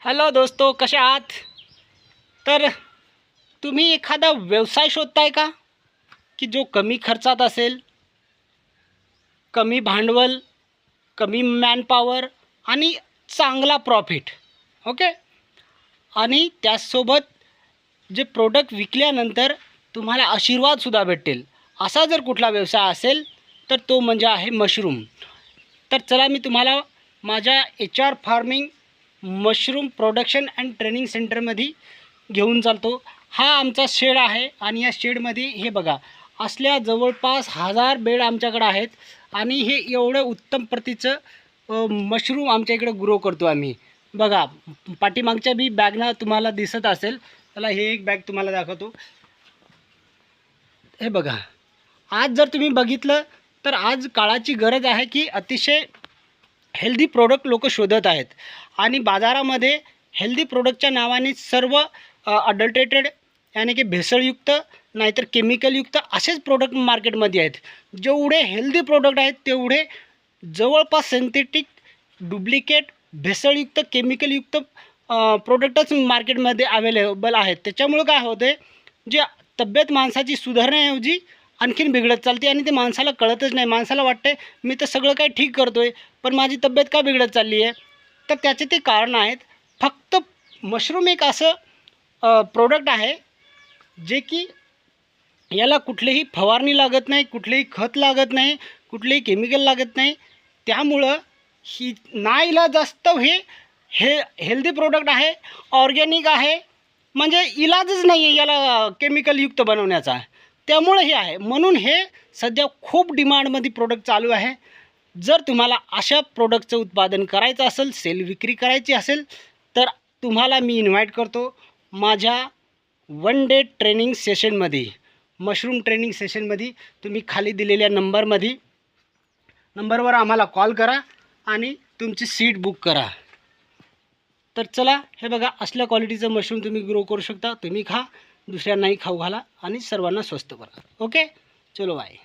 Hello दोस्तो, कसे आहात? तर तुम्ही एखादा व्यवसाय शोधताय का की जो कमी खर्चात असेल, कमी भांडवल, कमी मॅनपॉवर आणि चांगला प्रॉफिट. ओके. आणि त्याचसोबत जे प्रोडक्ट विकल्यानंतर तुम्हाला आशीर्वादसुद्धा भेटेल, असा जर कुठला व्यवसाय असेल तर तो म्हणजे आहे मशरूम. तर चला मी तुम्हाला माझ्या HR farming mushroom production and training सेंटरमध्ये घेऊन चालतो. हा आमचा शेड आहे आणि या शेडमध्ये हे बघा असल्या जवळपास 1000 बेड आमच्याकडे आहेत आणि हे एवढं उत्तम प्रतीचं मशरूम आमच्या इकडे ग्रो करतो आम्ही. बघा पाठीमागच्या बी बॅगना तुम्हाला दिसत असेल. त्याला हे एक बॅग तुम्हाला दाखवतो. हे बघा, आज जर तुम्ही बघितलं तर आज काळाची गरज आहे की अतिशय हेल्दी प्रोडक्ट लोक शोधत आहेत आणि बाजारामध्ये हेल्दी प्रोडक्टच्या नावाने सर्व अडल्टेटेड यानी की भेसळयुक्त नाहीतर केमिकलयुक्त असेच प्रोडक्ट मार्केटमध्ये आहेत. जेवढे हेल्दी प्रोडक्ट आहेत तेवढे जवळपास सिंथेटिक, डुप्लिकेट, भेसळयुक्त, केमिकलयुक्त प्रोडक्टच मार्केटमध्ये अवेलेबल आहेत. त्याच्यामुळं काय होतं, जे तब्येत माणसाची सुधारण्याऐवजी आणखीन बिघडत चालते आणि ते माणसाला कळतच नाही. माणसाला वाटते मी तर सगळं काही ठीक करतो आहे, पण माझी तब्येत का बिघडत चालली आहे. तर त्याचे ते कारण आहेत. फक्त मशरूम एक असं प्रोडक्ट आहे जे की याला कुठलीही फवारणी लागत नाही, कुठलेही खत लागत नाही, कुठलेही केमिकल लागत नाही. त्यामुळं ही नाईलाजास्तव हे हेल्दी प्रोडक्ट आहे, ऑर्गॅनिक आहे. म्हणजे इलाजच नाही आहे याला केमिकलयुक्त बनवण्याचा. त्यामुळं हे आहे, म्हणून हे सध्या खूप डिमांडमध्ये प्रोडक्ट चालू आहे. जर तुम्हाला अशा प्रोडक्टचं उत्पादन करायचं असेल, सेल विक्री करायची असेल, तर तुम्हाला मी इन्व्हाइट करतो माझ्या 1 डे ट्रेनिंग सेशनमध्ये, मशरूम ट्रेनिंग सेशनमध्ये. तुम्ही खाली दिलेल्या नंबरवर आम्हाला कॉल करा आणि तुमची सीट बुक करा. तर चला, हे बघा असल्या क्वालिटीचं मशरूम तुम्ही ग्रो करू शकता. तुम्ही खा, दुसऱ्यांनाही खाऊ घाला आणि सर्वांना स्वस्त करा. ओके, चलो बाय.